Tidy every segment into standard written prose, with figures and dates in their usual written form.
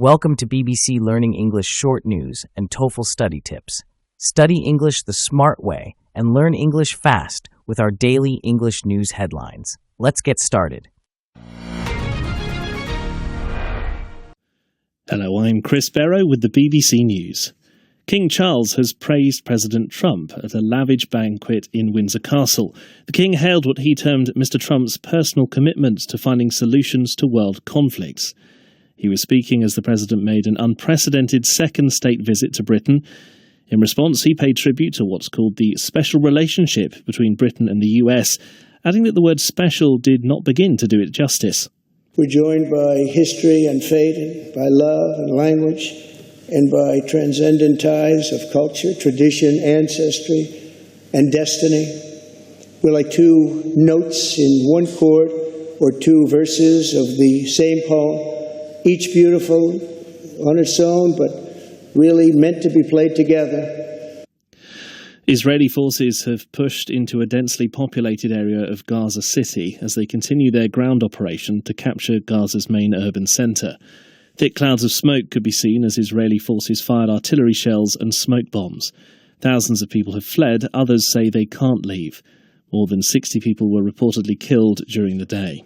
Welcome to BBC Learning English Short News and TOEFL Study Tips. Study English the smart way and learn English fast with our daily English news headlines. Let's get started. Hello, I'm Chris Barrow with the BBC News. King Charles has praised President Trump at a lavish banquet in Windsor Castle. The King hailed what he termed Mr. Trump's personal commitment to finding solutions to world conflicts. He was speaking as the president made an unprecedented second state visit to Britain. In response, he paid tribute to what's called the special relationship between Britain and the US, adding that the word special did not begin to do it justice. We're joined by history and fate, by love and language, and by transcendent ties of culture, tradition, ancestry, and destiny. We're like two notes in one chord or two verses of the same poem, each beautiful on its own, but really meant to be played together. Israeli forces have pushed into a densely populated area of Gaza City as they continue their ground operation to capture Gaza's main urban centre. Thick clouds of smoke could be seen as Israeli forces fired artillery shells and smoke bombs. Thousands of people have fled, others say they can't leave. More than 60 people were reportedly killed during the day.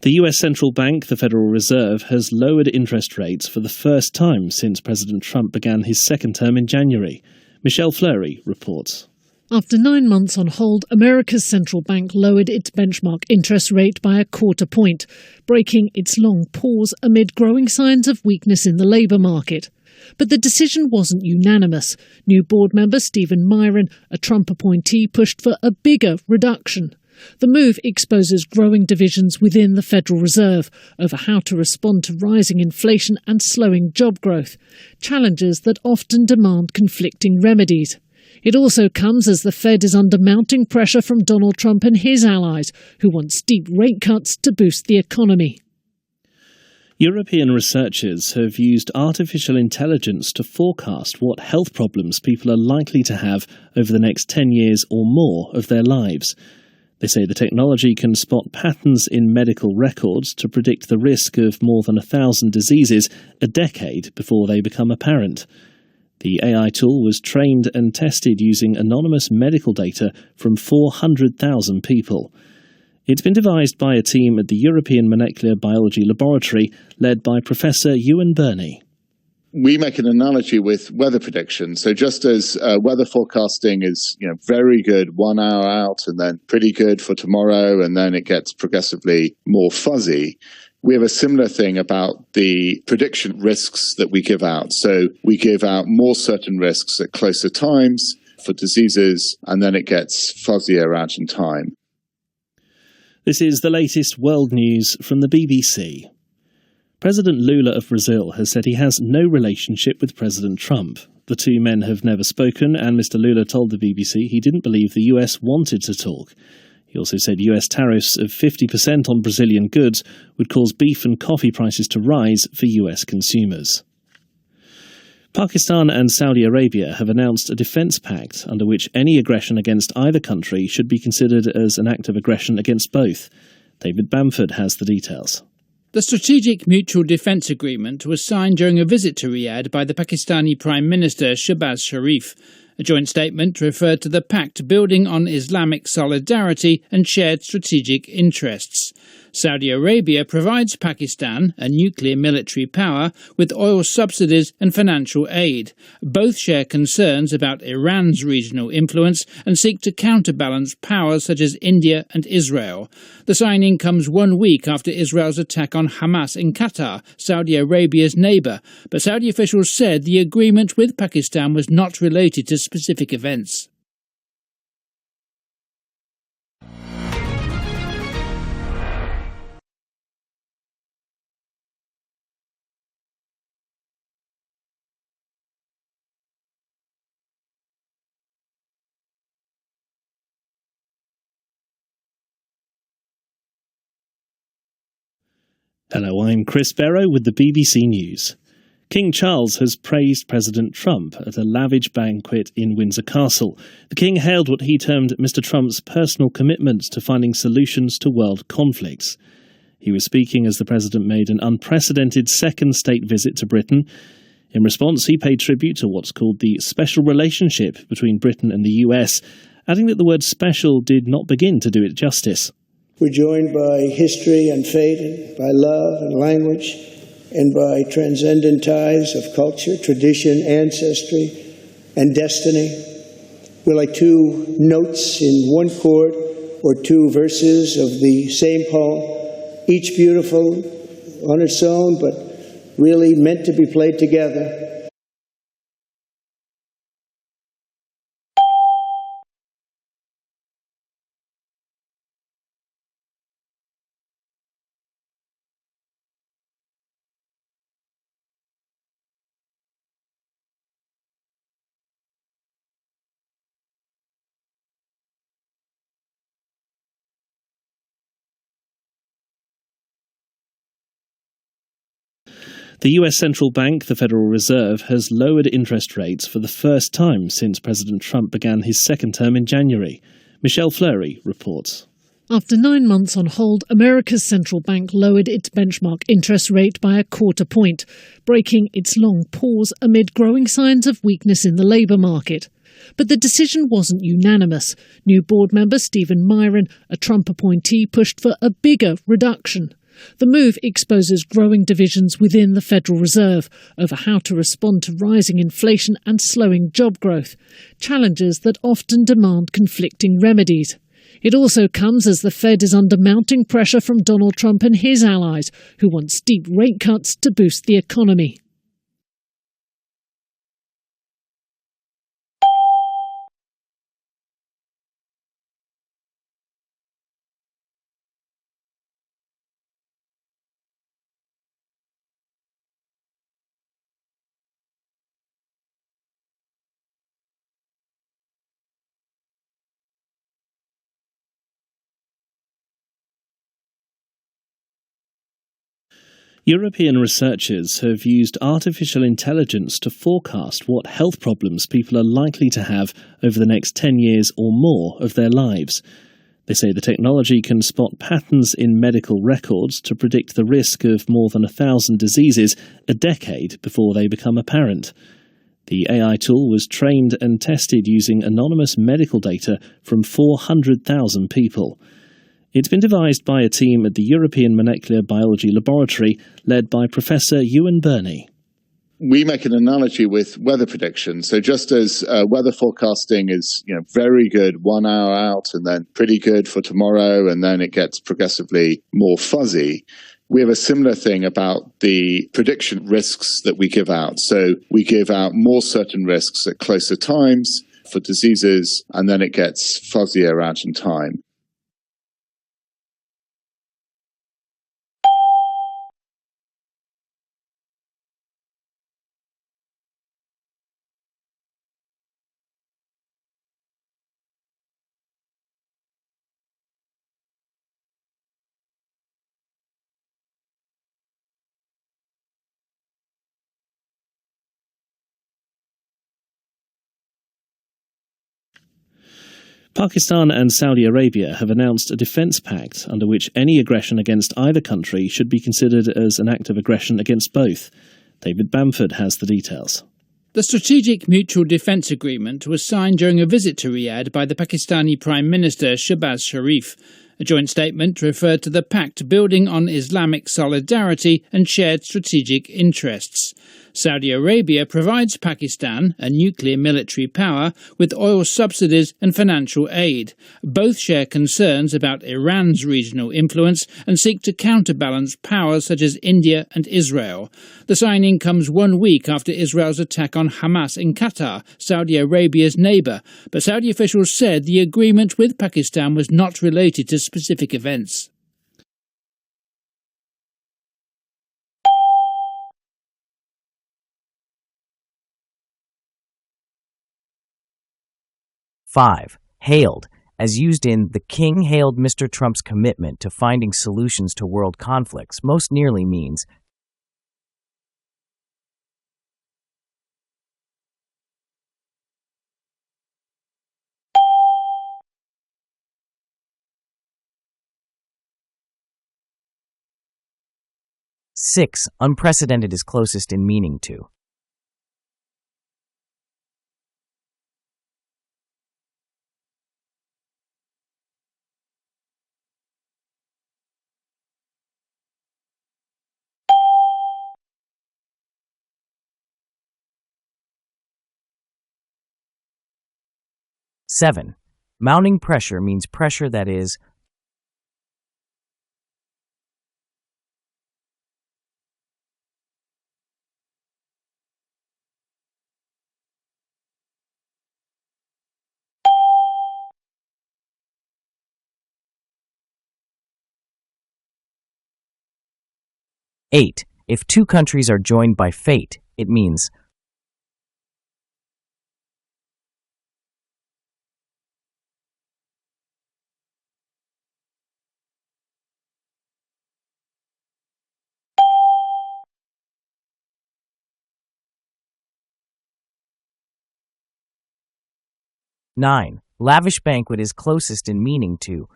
The US Central Bank, the Federal Reserve, has lowered interest rates for the first time since President Trump began his second term in January. Michelle Fleury reports. After 9 months on hold, America's central bank lowered its benchmark interest rate by a quarter point, breaking its long pause amid growing signs of weakness in the labour market. But the decision wasn't unanimous. New board member Stephen Myron, a Trump appointee, pushed for a bigger reduction. The move exposes growing divisions within the Federal Reserve over how to respond to rising inflation and slowing job growth, challenges that often demand conflicting remedies. It also comes as the Fed is under mounting pressure from Donald Trump and his allies, who want steep rate cuts to boost the economy. European researchers have used artificial intelligence to forecast what health problems people are likely to have over the next 10 years or more of their lives. They say the technology can spot patterns in medical records to predict the risk of more than 1,000 diseases a decade before they become apparent. The AI tool was trained and tested using anonymous medical data from 400,000 people. It's been devised by a team at the European Molecular Biology Laboratory led by Professor Ewan Birney. We make an analogy with weather prediction. So just as weather forecasting is, very good 1 hour out and then pretty good for tomorrow, and then it gets progressively more fuzzy, we have a similar thing about the prediction risks that we give out. So we give out more certain risks at closer times for diseases, and then it gets fuzzier out in time. This is the latest world news from the BBC. President Lula of Brazil has said he has no relationship with President Trump. The two men have never spoken, and Mr. Lula told the BBC he didn't believe the US wanted to talk. He also said US tariffs of 50% on Brazilian goods would cause beef and coffee prices to rise for US consumers. Pakistan and Saudi Arabia have announced a defence pact under which any aggression against either country should be considered as an act of aggression against both. David Bamford has the details. The Strategic Mutual Defence Agreement was signed during a visit to Riyadh by the Pakistani Prime Minister Shehbaz Sharif. A joint statement referred to the pact building on Islamic solidarity and shared strategic interests. Saudi Arabia provides Pakistan, a nuclear military power, with oil subsidies and financial aid. Both share concerns about Iran's regional influence and seek to counterbalance powers such as India and Israel. The signing comes 1 week after Israel's attack on Hamas in Qatar, Saudi Arabia's neighbour, but Saudi officials said the agreement with Pakistan was not related to specific events. Hello, I'm Chris Barrow with the BBC News. King Charles has praised President Trump at a lavish banquet in Windsor Castle. The King hailed what he termed Mr. Trump's personal commitment to finding solutions to world conflicts. He was speaking as the president made an unprecedented second state visit to Britain. In response, he paid tribute to what's called the special relationship between Britain and the US, adding that the word special did not begin to do it justice. We're joined by history and fate, by love and language, and by transcendent ties of culture, tradition, ancestry, and destiny. We're like two notes in one chord or two verses of the same poem, each beautiful on its own, but really meant to be played together. The US Central Bank, the Federal Reserve, has lowered interest rates for the first time since President Trump began his second term in January. Michelle Fleury reports. After 9 months on hold, America's central bank lowered its benchmark interest rate by a quarter point, breaking its long pause amid growing signs of weakness in the labour market. But the decision wasn't unanimous. New board member Stephen Myron, a Trump appointee, pushed for a bigger reduction. The move exposes growing divisions within the Federal Reserve over how to respond to rising inflation and slowing job growth, challenges that often demand conflicting remedies. It also comes as the Fed is under mounting pressure from Donald Trump and his allies, who want steep rate cuts to boost the economy. European researchers have used artificial intelligence to forecast what health problems people are likely to have over the next 10 years or more of their lives. They say the technology can spot patterns in medical records to predict the risk of more than 1,000 diseases a decade before they become apparent. The AI tool was trained and tested using anonymous medical data from 400,000 people. It's been devised by a team at the European Molecular Biology Laboratory, led by Professor Ewan Birney. We make an analogy with weather prediction. So just as weather forecasting is very good 1 hour out and then pretty good for tomorrow, and then it gets progressively more fuzzy, we have a similar thing about the prediction risks that we give out. So we give out more certain risks at closer times for diseases, and then it gets fuzzier out in time. Pakistan and Saudi Arabia have announced a defence pact under which any aggression against either country should be considered as an act of aggression against both. David Bamford has the details. The Strategic Mutual Defence Agreement was signed during a visit to Riyadh by the Pakistani Prime Minister Shehbaz Sharif. A joint statement referred to the pact building on Islamic solidarity and shared strategic interests. Saudi Arabia provides Pakistan, a nuclear military power, with oil subsidies and financial aid. Both share concerns about Iran's regional influence and seek to counterbalance powers such as India and Israel. The signing comes 1 week after Israel's attack on Hamas in Qatar, Saudi Arabia's neighbour, but Saudi officials said the agreement with Pakistan was not related to specific events. Five, hailed, as used in "The King hailed Mr. Trump's commitment to finding solutions to world conflicts," most nearly means 6. Unprecedented is closest in meaning to. Seven. Mounting pressure means pressure that is. Eight. If two countries are joined by fate, it means. Nine. Lavish banquet is closest in meaning to.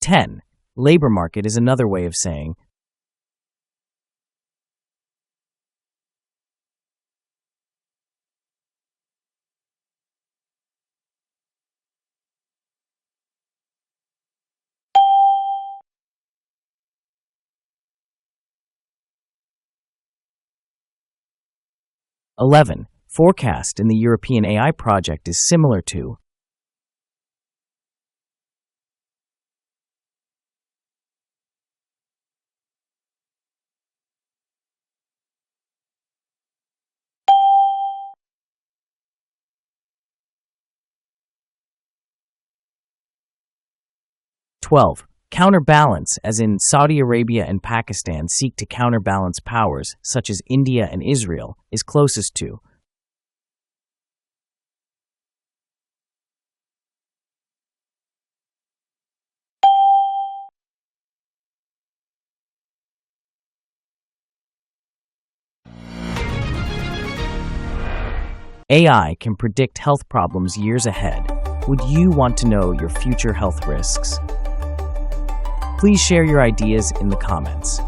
Ten. Labor market is another way of saying. Eleven. Forecast in the European AI project is similar to. Twelve. Counterbalance, as in Saudi Arabia and Pakistan seek to counterbalance powers, such as India and Israel, is closest to. AI can predict health problems years ahead. Would you want to know your future health risks? Please share your ideas in the comments.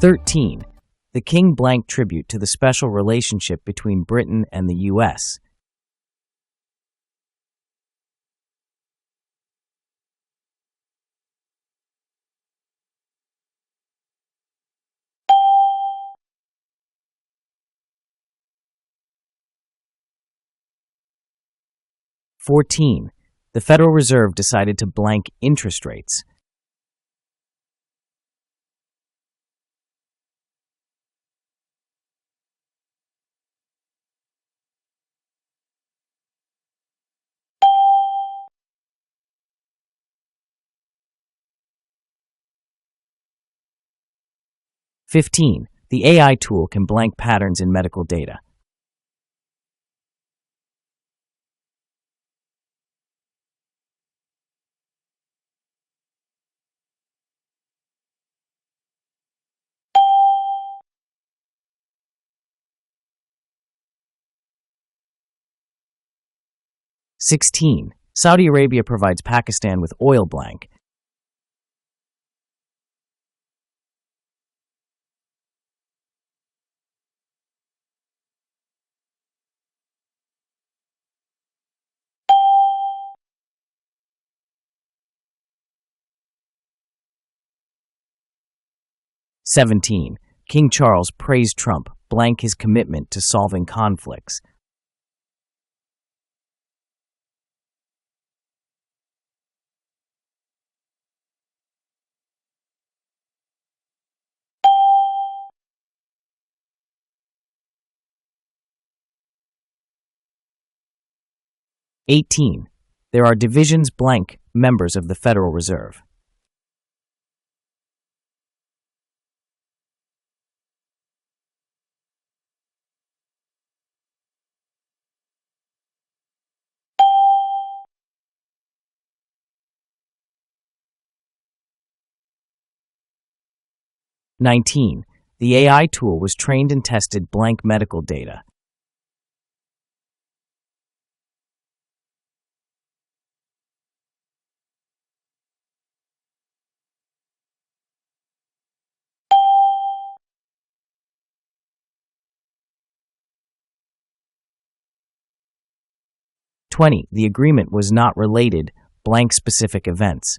"13. The King blank tribute to the special relationship between Britain and the U.S. "14. The Federal Reserve decided to blank interest rates. "15. The AI tool can blank patterns in medical data. "16. Saudi Arabia provides Pakistan with oil blank. "17. King Charles praised Trump, blank his commitment to solving conflicts. "18. There are divisions blank members of the Federal Reserve. 19. The AI tool was trained and tested blank medical data. 20. The agreement was not related blank specific events.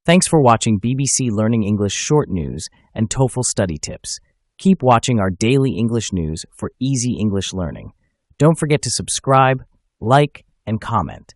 'Thanks for watching BBC Learning English short news and TOEFL study tips. Keep watching our daily English news for easy English learning. Don't forget to subscribe, like, and comment.